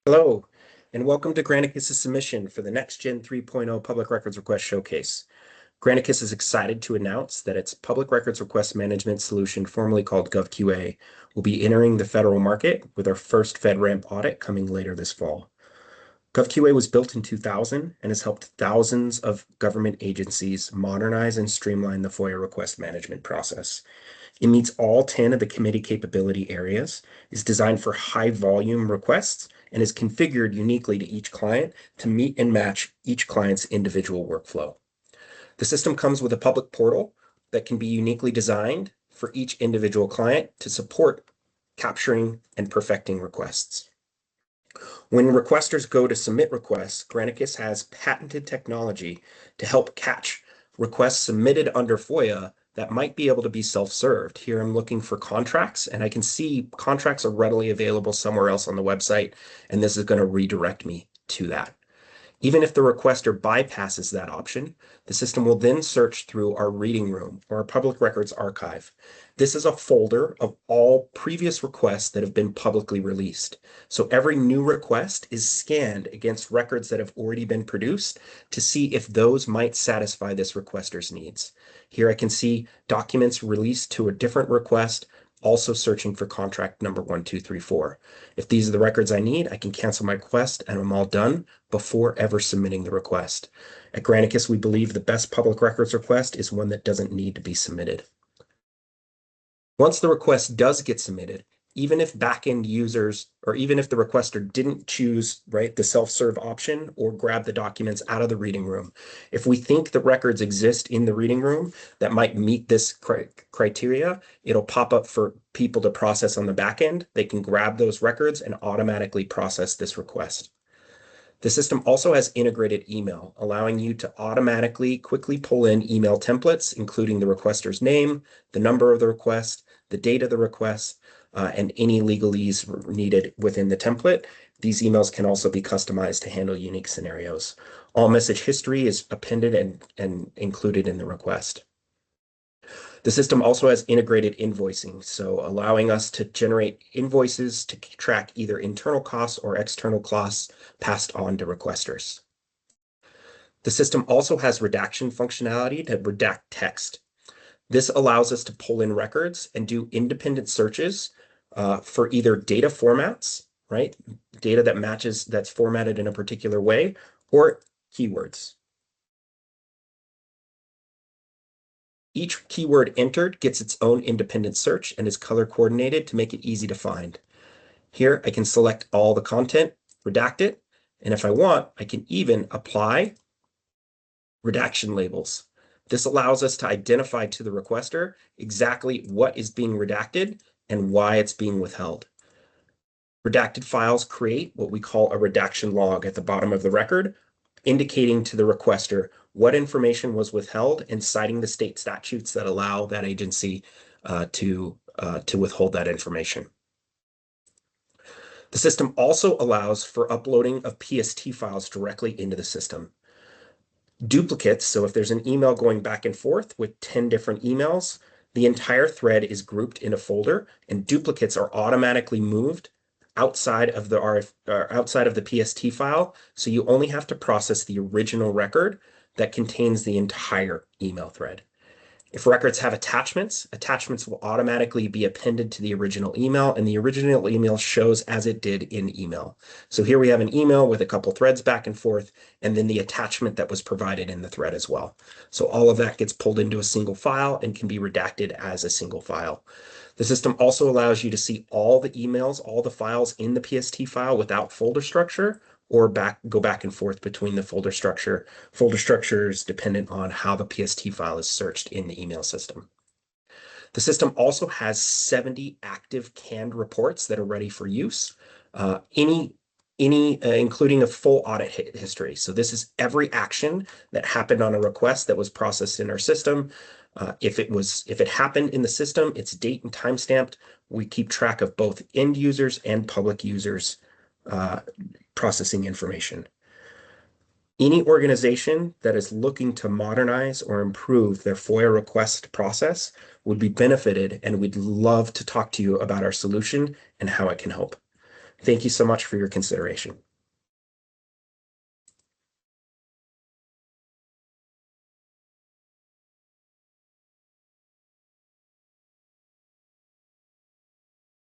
Hello, and welcome to Granicus's submission for the Next Gen 3.0 Public Records Request Showcase. Granicus is excited to announce that its Public Records Request Management solution, formerly called GovQA, will be entering the federal market with our first FedRAMP audit coming later this fall. GovQA was built in 2000 and has helped thousands of government agencies modernize and streamline the FOIA request management process. It meets all 10 of the committee capability areas, is designed for high volume requests, and is configured uniquely to each client to meet and match each client's individual workflow. The system comes with a public portal that can be uniquely designed for each individual client to support capturing and perfecting requests. When requesters go to submit requests, Granicus has patented technology to help catch requests submitted under FOIA that might be able to be self-served. Here I'm looking for contracts, and I can see contracts are readily available somewhere else on the website, and this is going to redirect me to that. Even if the requester bypasses that option, the system will then search through our reading room or our public records archive. This is a folder of all previous requests that have been publicly released. So every new request is scanned against records that have already been produced to see if those might satisfy this requester's needs. Here I can see documents released to a different request, also searching for contract number 1234. If these are the records I need, I can cancel my request and I'm all done before ever submitting the request. At Granicus, we believe the best public records request is one that doesn't need to be submitted. Once the request does get submitted, even if backend users, or even if the requester didn't choose the self-serve option or grab the documents out of the reading room, if we think the records exist in the reading room that might meet this criteria, it'll pop up for people to process on the backend. They can grab those records and automatically process this request. The system also has integrated email, allowing you to automatically quickly pull in email templates, including the requester's name, the number of the request, the date of the request, and any legalese needed within the template. These emails can also be customized to handle unique scenarios. All message history is appended and included in the request. The system also has integrated invoicing, so allowing us to generate invoices to track either internal costs or external costs passed on to requesters. The system also has redaction functionality to redact text. This allows us to pull in records and do independent searches for either data formats, right? Data that matches, that's formatted in a particular way, or keywords. Each keyword entered gets its own independent search and is color coordinated to make it easy to find. Here I can select all the content, redact it, and if I want, I can even apply redaction labels. This allows us to identify to the requester exactly what is being redacted and why it's being withheld. Redacted files create what we call a redaction log at the bottom of the record, indicating to the requester what information was withheld and citing the state statutes that allow that agency to withhold that information. The system also allows for uploading of PST files directly into the system. Duplicates, so if there's an email going back and forth with 10 different emails, the entire thread is grouped in a folder, and duplicates are automatically moved outside of the PST file, so you only have to process the original record that contains the entire email thread. If records have attachments will automatically be appended to the original email, and the original email shows as it did in email. So here we have an email with a couple threads back and forth, and then the attachment that was provided in the thread as well. So all of that gets pulled into a single file and can be redacted as a single file. The system also allows you to see all the emails, all the files in the PST file without folder structure, or go back and forth between the folder structure. Folder structure is dependent on how the PST file is searched in the email system. The system also has 70 active canned reports that are ready for use, including a full audit history. So this is every action that happened on a request that was processed in our system. If it happened in the system, it's date and time stamped. We keep track of both end users and public users processing information. Any organization that is looking to modernize or improve their FOIA request process would be benefited, and we'd love to talk to you about our solution and how it can help. Thank you so much for your consideration.